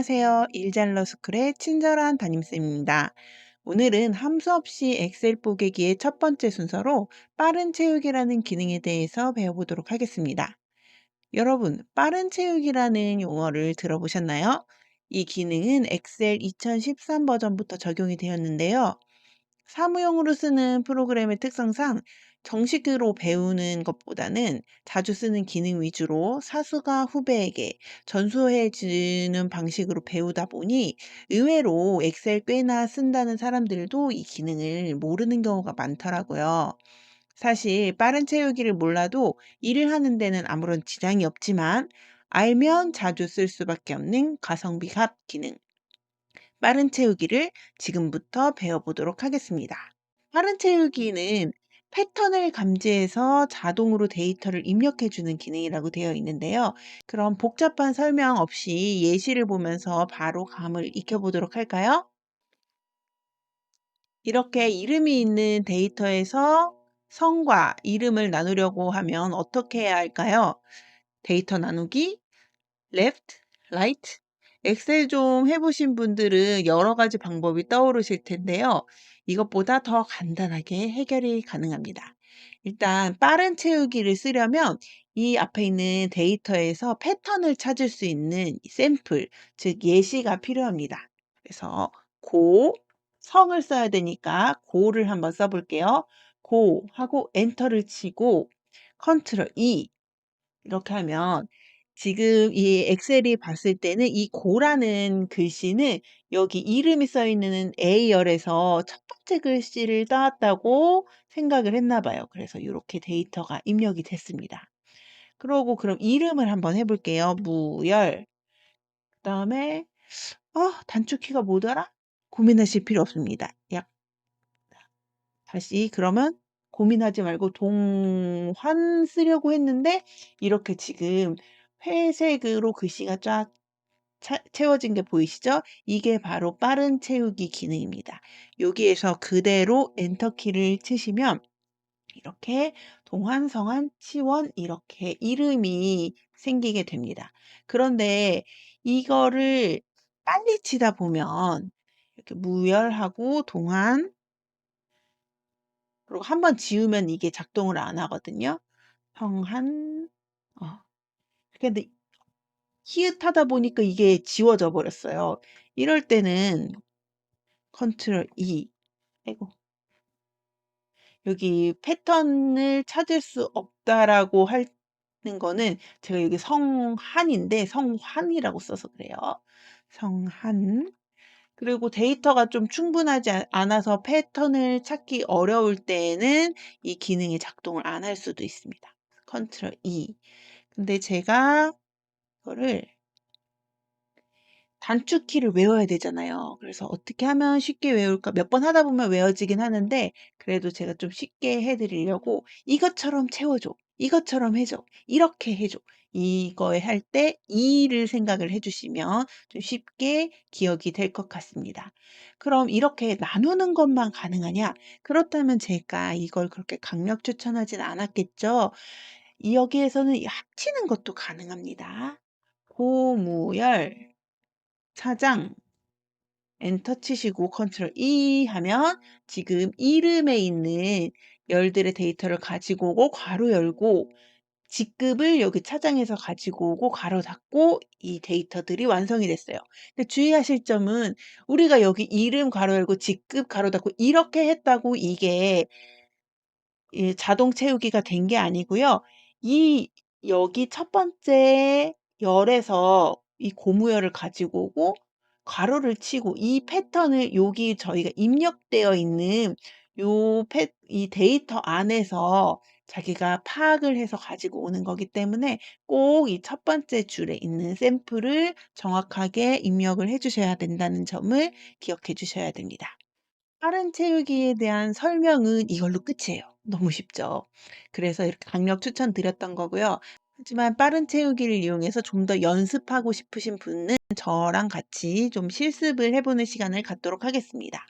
안녕하세요. 일잘러스쿨의 친절한 담임쌤입니다. 오늘은 함수 없이 엑셀 뽀개기의 첫 번째 순서로 빠른 채우기라는 기능에 대해서 배워보도록 하겠습니다. 여러분, 빠른 채우기라는 용어를 들어보셨나요? 이 기능은 엑셀 2013 버전부터 적용이 되었는데요. 사무용으로 쓰는 프로그램의 특성상 정식으로 배우는 것보다는 자주 쓰는 기능 위주로 사수가 후배에게 전수해 주는 방식으로 배우다 보니 의외로 엑셀 꽤나 쓴다는 사람들도 이 기능을 모르는 경우가 많더라고요. 사실 빠른 채우기를 몰라도 일을 하는 데는 아무런 지장이 없지만 알면 자주 쓸 수밖에 없는 가성비 합 기능. 빠른 채우기를 지금부터 배워보도록 하겠습니다. 빠른 채우기는 패턴을 감지해서 자동으로 데이터를 입력해주는 기능이라고 되어 있는데요. 그럼 복잡한 설명 없이 예시를 보면서 바로 감을 익혀보도록 할까요? 이렇게 이름이 있는 데이터에서 성과 이름을 나누려고 하면 어떻게 해야 할까요? 데이터 나누기, left, right. 엑셀 좀 해보신 분들은 여러 가지 방법이 떠오르실 텐데요. 이것보다 더 간단하게 해결이 가능합니다. 일단 빠른 채우기를 쓰려면 이 앞에 있는 데이터에서 패턴을 찾을 수 있는 샘플, 즉 예시가 필요합니다. 그래서 고, 성을 써야 되니까 고를 한번 써볼게요. 고 하고 엔터를 치고 컨트롤 E 이렇게 하면 지금 이 엑셀이 봤을 때는 이 고라는 글씨는 여기 이름이 써 있는 A열에서 첫 번째 글씨를 따왔다고 생각을 했나 봐요. 그래서 이렇게 데이터가 입력이 됐습니다. 그러고 그럼 이름을 한번 해볼게요. 무열. 그다음에 단축키가 뭐더라? 고민하실 필요 없습니다. 다시 그러면 고민하지 말고 동환 쓰려고 했는데 이렇게 지금 회색으로 글씨가 쫙 채워진 게 보이시죠? 이게 바로 빠른 채우기 기능입니다. 여기에서 그대로 엔터 키를 치시면 이렇게 동환, 성환, 치원 이렇게 이름이 생기게 됩니다. 그런데 이거를 빨리 치다 보면 이렇게 무열하고 동환 그리고 한번 지우면 이게 작동을 안 하거든요. 성한 근데 히읗하다 보니까 이게 지워져 버렸어요. 이럴 때는 컨트롤 E 아이고 여기 패턴을 찾을 수 없다라고 하는 거는 제가 여기 성한인데 성환이라고 써서 그래요. 성한 그리고 데이터가 좀 충분하지 않아서 패턴을 찾기 어려울 때에는 이 기능이 작동을 안 할 수도 있습니다. 컨트롤 E. 근데 제가 이거를 단축키를 외워야 되잖아요. 그래서 어떻게 하면 쉽게 외울까? 몇 번 하다 보면 외워지긴 하는데 그래도 제가 좀 쉽게 해 드리려고 "이것처럼 채워줘. 이것처럼 해줘. 이렇게 해줘." 이거에 할 때 이를 생각을 해 주시면 좀 쉽게 기억이 될 것 같습니다. 그럼 이렇게 나누는 것만 가능하냐? 그렇다면 제가 이걸 그렇게 강력 추천하진 않았겠죠. 여기에서는 이 합치는 것도 가능합니다. 고무열 차장 엔터 치시고 컨트롤 E 하면 지금 이름에 있는 열들의 데이터를 가지고 오고 괄호 열고 직급을 여기 차장에서 가지고 오고 괄호 닫고 이 데이터들이 완성이 됐어요. 근데 주의하실 점은 우리가 여기 이름 괄호 열고 직급 괄호 닫고 이렇게 했다고 이게 자동 채우기가 된 게 아니고요. 이 여기 첫 번째 열에서 이 고무열을 가지고 오고 괄호를 치고 이 패턴을 여기 저희가 입력되어 있는 이 데이터 안에서 자기가 파악을 해서 가지고 오는 거기 때문에 꼭 이 첫 번째 줄에 있는 샘플을 정확하게 입력을 해 주셔야 된다는 점을 기억해 주셔야 됩니다. 빠른 채우기에 대한 설명은 이걸로 끝이에요. 너무 쉽죠. 그래서 이렇게 강력 추천드렸던 거고요. 하지만 빠른 채우기를 이용해서 좀 더 연습하고 싶으신 분은 저랑 같이 좀 실습을 해보는 시간을 갖도록 하겠습니다.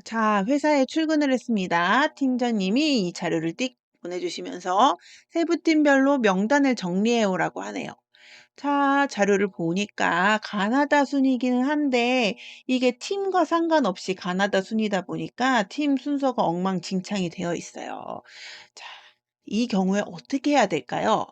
자, 회사에 출근을 했습니다. 팀장님이 이 자료를 띡 보내주시면서 세부팀별로 명단을 정리해 오라고 하네요. 자, 자료를 보니까 가나다 순이기는 한데 이게 팀과 상관없이 가나다 순이다 보니까 팀 순서가 엉망진창이 되어 있어요. 자, 이 경우에 어떻게 해야 될까요?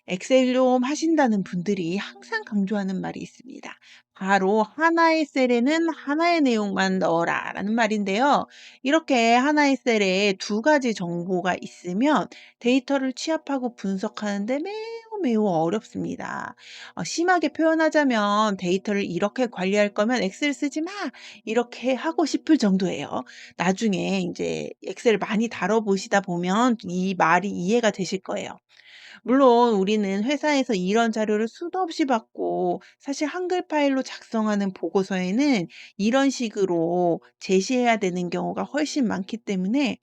엑셀 좀 하신다는 분들이 항상 강조하는 말이 있습니다. 바로 하나의 셀에는 하나의 내용만 넣어라 라는 말인데요. 이렇게 하나의 셀에 두 가지 정보가 있으면 데이터를 취합하고 분석하는데 매우 매우 어렵습니다. 심하게 표현하자면 데이터를 이렇게 관리할 거면 엑셀 쓰지 마! 이렇게 하고 싶을 정도예요. 나중에 이제 엑셀 많이 다뤄보시다 보면 이 말이 이해가 되실 거예요. 물론 우리는 회사에서 이런 자료를 수도 없이 받고 사실 한글 파일로 작성하는 보고서에는 이런 식으로 제시해야 되는 경우가 훨씬 많기 때문에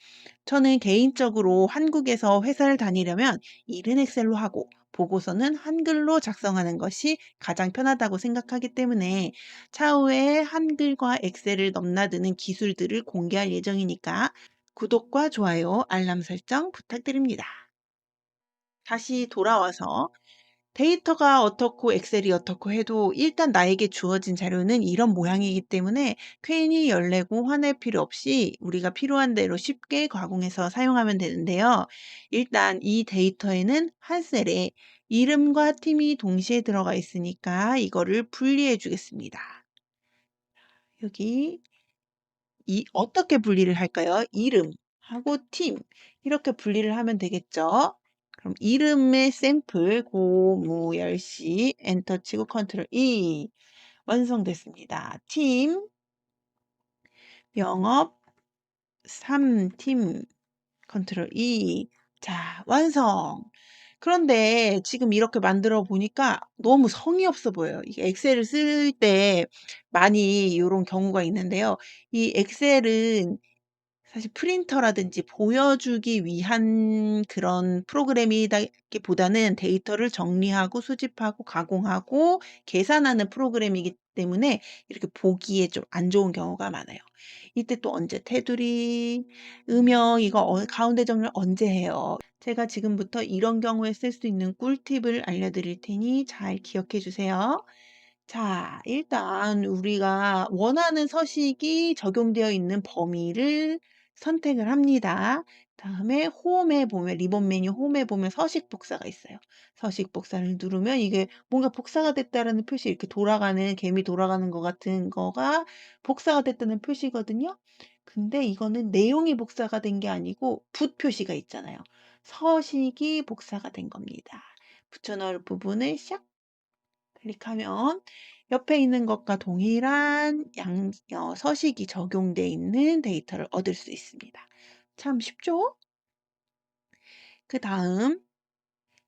저는 개인적으로 한국에서 회사를 다니려면 일은 엑셀로 하고 보고서는 한글로 작성하는 것이 가장 편하다고 생각하기 때문에 차후에 한글과 엑셀을 넘나드는 기술들을 공개할 예정이니까 구독과 좋아요, 알람 설정 부탁드립니다. 다시 돌아와서 데이터가 어떻고 엑셀이 어떻고 해도 일단 나에게 주어진 자료는 이런 모양이기 때문에 괜히 열내고 화낼 필요 없이 우리가 필요한 대로 쉽게 가공해서 사용하면 되는데요. 일단 이 데이터에는 한 셀에 이름과 팀이 동시에 들어가 있으니까 이거를 분리해 주겠습니다. 여기 어떻게 분리를 할까요? 이름하고 팀 이렇게 분리를 하면 되겠죠. 그럼 이름의 샘플 고무열시 엔터 치고 컨트롤 E 완성됐습니다. 팀 영업 3팀 컨트롤 E 자 완성. 그런데 지금 이렇게 만들어 보니까 너무 성의 없어 보여요. 이게 엑셀을 쓸 때 많이 이런 경우가 있는데요. 이 엑셀은 사실 프린터라든지 보여주기 위한 그런 프로그램이기보다는 데이터를 정리하고 수집하고 가공하고 계산하는 프로그램이기 때문에 이렇게 보기에 좀 안 좋은 경우가 많아요. 이때 또 언제 테두리, 음영 이거 가운데 정렬 언제 해요? 제가 지금부터 이런 경우에 쓸 수 있는 꿀팁을 알려드릴 테니 잘 기억해 주세요. 자, 일단 우리가 원하는 서식이 적용되어 있는 범위를 선택을 합니다. 다음에 홈에 보면 리본 메뉴 홈에 보면 서식 복사가 있어요. 서식 복사를 누르면 이게 뭔가 복사가 됐다라는 표시 이렇게 돌아가는 개미 돌아가는 것 같은 거가 복사가 됐다는 표시거든요. 근데 이거는 내용이 복사가 된 게 아니고 붓 표시가 있잖아요. 서식이 복사가 된 겁니다. 붙여넣을 부분을 샥 클릭하면 옆에 있는 것과 동일한 서식이 적용돼 있는 데이터를 얻을 수 있습니다. 참 쉽죠? 그 다음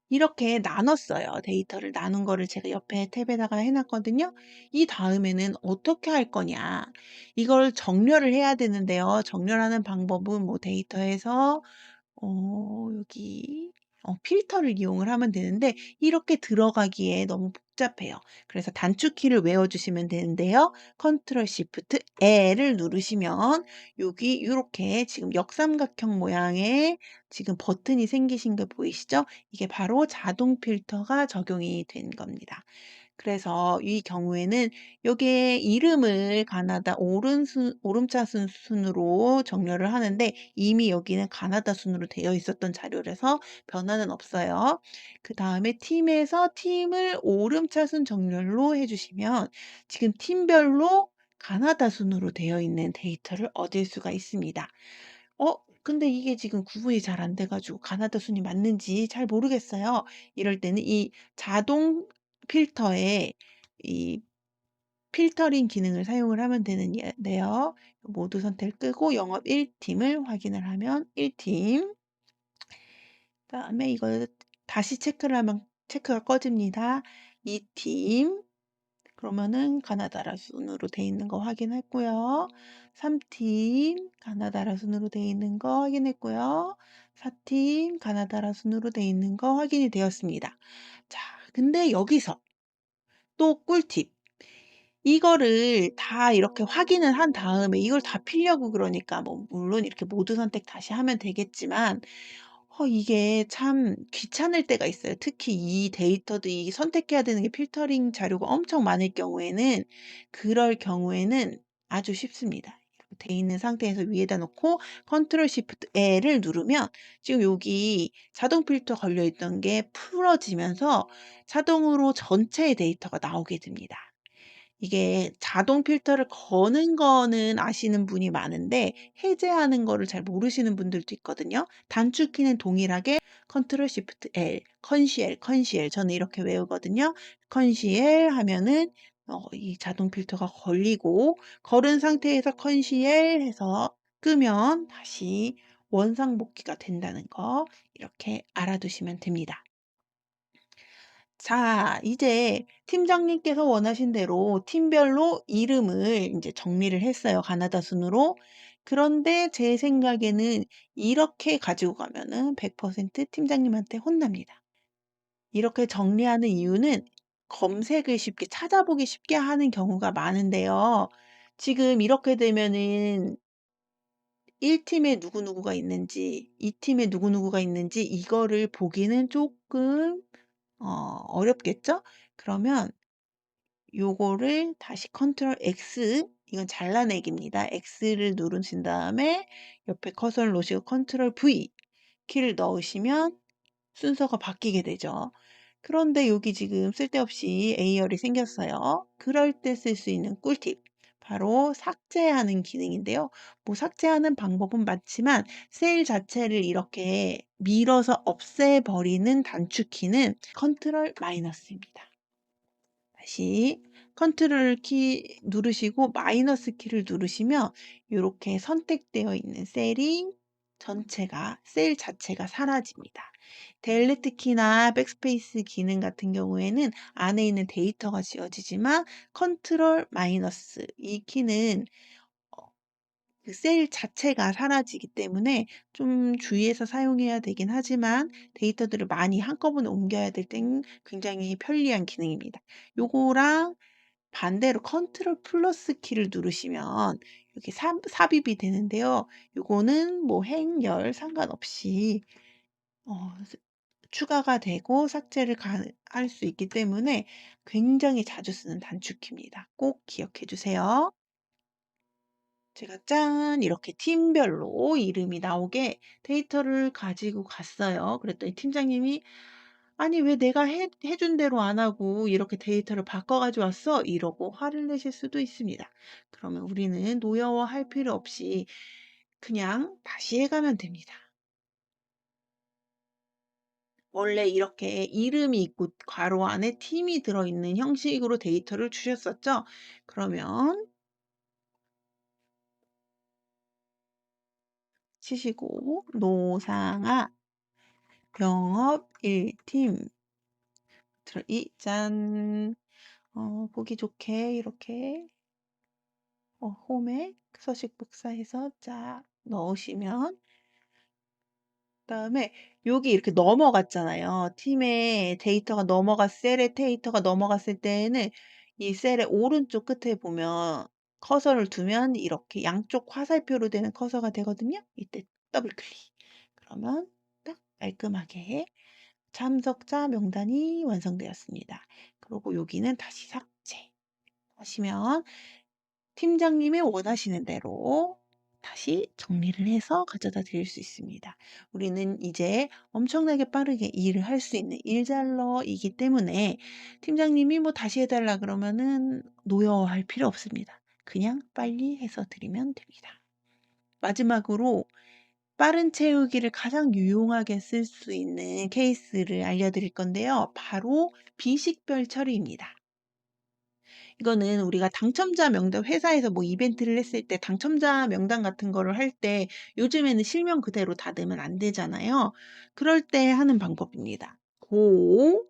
이렇게 나눴어요. 데이터를 나눈 거를 제가 옆에 탭에다가 해놨거든요. 이 다음에는 어떻게 할 거냐. 이걸 정렬을 해야 되는데요. 정렬하는 방법은 뭐 데이터에서 여기 필터를 이용을 하면 되는데 이렇게 들어가기에 너무 복잡해요. 그래서 단축키를 외워주시면 되는데요. 컨트롤 시프트 L을 누르시면 여기 이렇게 지금 역삼각형 모양의 지금 버튼이 생기신 거 보이시죠? 이게 바로 자동 필터가 적용이 된 겁니다. 그래서 이 경우에는 요게 이름을 가나다 오름차순 순으로 정렬을 하는데 이미 여기는 가나다 순으로 되어 있었던 자료라서 변화는 없어요. 그다음에 팀에서 팀을 오름차순 정렬로 해 주시면 지금 팀별로 가나다 순으로 되어 있는 데이터를 얻을 수가 있습니다. 근데 이게 지금 구분이 잘 안 돼 가지고 가나다 순이 맞는지 잘 모르겠어요. 이럴 때는 이 자동 필터에 이 필터링 기능을 사용을 하면 되는 데요. 모두 선택을 끄고 영업 1 팀을 확인을 하면 1 팀 그다음에 이걸 다시 체크를 하면 체크가 꺼집니다. 2 팀 그러면은 가나다라 순으로 돼 있는 거 확인했고요. 3 팀 가나다라 순으로 돼 있는 거 확인했고요. 4 팀 가나다라 순으로 돼 있는 거 확인이 되었습니다. 자, 근데 여기서 또 꿀팁. 이거를 다 이렇게 확인을 한 다음에 이걸 다 피려고 그러니까 뭐 물론 이렇게 모두 선택 다시 하면 되겠지만 이게 참 귀찮을 때가 있어요. 특히 이 데이터도 이 선택해야 되는 게 필터링 자료가 엄청 많을 경우에는 그럴 경우에는 아주 쉽습니다. 이렇게 돼 있는 상태에서 위에다 놓고 컨트롤 시프트 L을 누르면 지금 여기 자동 필터 걸려 있던 게 풀어지면서 자동으로 전체의 데이터가 나오게 됩니다. 이게 자동 필터를 거는 거는 아시는 분이 많은데 해제하는 거를 잘 모르시는 분들도 있거든요. 단축키는 동일하게 컨트롤 시프트 L, 컨시엘, 컨시엘 저는 이렇게 외우거든요. 컨시엘 하면은 이 자동 필터가 걸리고 걸은 상태에서 컨시엘 해서 끄면 다시 원상복귀가 된다는 거 이렇게 알아두시면 됩니다. 자, 이제 팀장님께서 원하신 대로 팀별로 이름을 이제 정리를 했어요. 가나다 순으로. 그런데 제 생각에는 이렇게 가지고 가면은 100% 팀장님한테 혼납니다. 이렇게 정리하는 이유는 검색을 쉽게 찾아보기 쉽게 하는 경우가 많은데요. 지금 이렇게 되면은 1 팀에 누구누구가 있는지, 2 팀에 누구누구가 있는지 이거를 보기는 조금 어렵겠죠? 그러면 요거를 다시 컨트롤 X 이건 잘라내기입니다. X를 누르신 다음에 옆에 커서를 놓으시고 컨트롤 V 키를 넣으시면 순서가 바뀌게 되죠. 그런데 여기 지금 쓸데없이 A열이 생겼어요. 그럴 때 쓸 수 있는 꿀팁. 바로 삭제하는 기능인데요. 뭐 삭제하는 방법은 많지만 셀 자체를 이렇게 밀어서 없애버리는 단축키는 컨트롤 마이너스입니다. 다시 컨트롤 키 누르시고 마이너스 키를 누르시면 이렇게 선택되어 있는 셀이 전체가 셀 자체가 사라집니다. 델리트 키나 백스페이스 기능 같은 경우에는 안에 있는 데이터가 지워지지만 컨트롤 마이너스 이 키는 그 셀 자체가 사라지기 때문에 좀 주의해서 사용해야 되긴 하지만 데이터들을 많이 한꺼번에 옮겨야 될 땐 굉장히 편리한 기능입니다. 요거랑 반대로 컨트롤 플러스 키를 누르시면 이렇게 삽입이 되는데요. 요거는 뭐 행렬 상관없이 추가가 되고 삭제를 할 수 있기 때문에 굉장히 자주 쓰는 단축키입니다. 꼭 기억해 주세요. 제가 짠 이렇게 팀별로 이름이 나오게 데이터를 가지고 갔어요. 그랬더니 팀장님이 "아니 왜 내가 해준 대로 안 하고 이렇게 데이터를 바꿔 가져왔어?" 이러고 화를 내실 수도 있습니다. 그러면 우리는 노여워할 필요 없이 그냥 다시 해 가면 됩니다. 원래 이렇게 이름이 있고 괄호 안에 팀이 들어있는 형식으로 데이터를 주셨었죠? 그러면 치시고 노상아 영업 1팀 이 짠. 보기 좋게 이렇게 홈에 서식 복사해서 쫙 넣으시면 그다음에 여기 이렇게 넘어갔잖아요. 팀에 데이터가 셀에 데이터가 넘어갔을 때에는 이 셀의 오른쪽 끝에 보면 커서를 두면 이렇게 양쪽 화살표로 되는 커서가 되거든요. 이때 더블 클릭. 그러면 딱 깔끔하게 참석자 명단이 완성되었습니다. 그리고 여기는 다시 삭제 하시면 팀장님이 원하시는 대로 다시 정리를 해서 가져다 드릴 수 있습니다. 우리는 이제 엄청나게 빠르게 일을 할 수 있는 일잘러이기 때문에 팀장님이 뭐 다시 해달라 그러면은 노여워할 필요 없습니다. 그냥 빨리 해서 드리면 됩니다. 마지막으로 빠른 채우기를 가장 유용하게 쓸 수 있는 케이스를 알려드릴 건데요. 바로 비식별 처리입니다. 이거는 우리가 당첨자 명단 회사에서 뭐 이벤트를 했을 때 당첨자 명단 같은 거를 할 때 요즘에는 실명 그대로 다 넣으면 안 되잖아요. 그럴 때 하는 방법입니다. 고,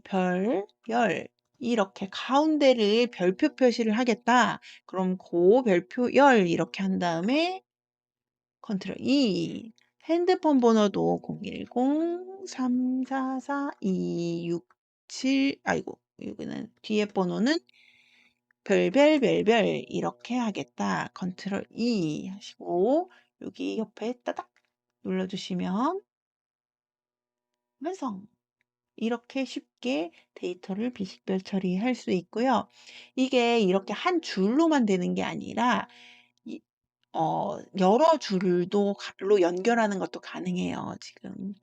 별, 열 이렇게 가운데를 별표 표시를 하겠다. 그럼 고, 별표, 열 이렇게 한 다음에 컨트롤 E 핸드폰 번호도 010-344-267 아이고 여기는 뒤에 번호는 이렇게 하겠다. 컨트롤 E 하시고 여기 옆에 따닥 눌러주시면 완성! 이렇게 쉽게 데이터를 비식별 처리할 수 있고요. 이게 이렇게 한 줄로만 되는 게 아니라 이 여러 줄도 로 연결하는 것도 가능해요. 지금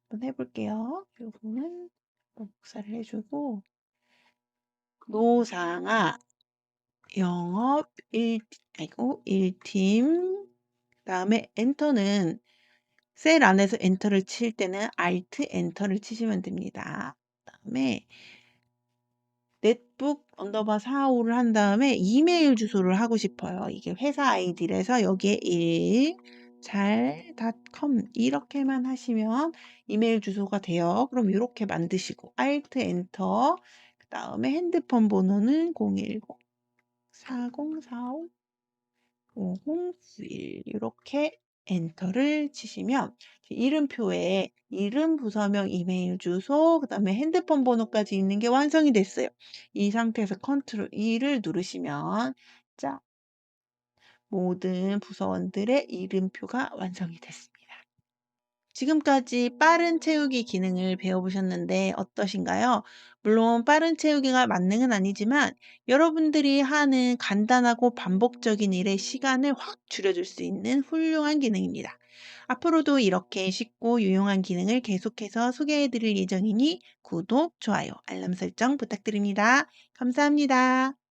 한번 해 볼게요. 요거는 복사를 해 주고 노상아 영업 1 아이고 1 팀 그다음에 엔터는 셀 안에서 엔터를 칠 때는 Alt 엔터를 치시면 됩니다. 그다음에 넷북 언더바 45를 한 다음에 이메일 주소를 하고 싶어요. 이게 회사 아이디라서 여기에 1 잘 .com 이렇게만 하시면 이메일 주소가 돼요. 그럼 요렇게 만드시고 Alt 엔터 그다음에 핸드폰 번호는 010 4045 5091 이렇게 엔터를 치시면 이름표에 이름, 부서명, 이메일 주소, 그다음에 핸드폰 번호까지 있는 게 완성이 됐어요. 이 상태에서 컨트롤 E를 누르시면 자, 모든 부서원들의 이름표가 완성이 됐습니다. 지금까지 빠른 채우기 기능을 배워보셨는데 어떠신가요? 물론 빠른 채우기가 만능은 아니지만 여러분들이 하는 간단하고 반복적인 일의 시간을 확 줄여줄 수 있는 훌륭한 기능입니다. 앞으로도 이렇게 쉽고 유용한 기능을 계속해서 소개해드릴 예정이니 구독, 좋아요, 알람 설정 부탁드립니다. 감사합니다.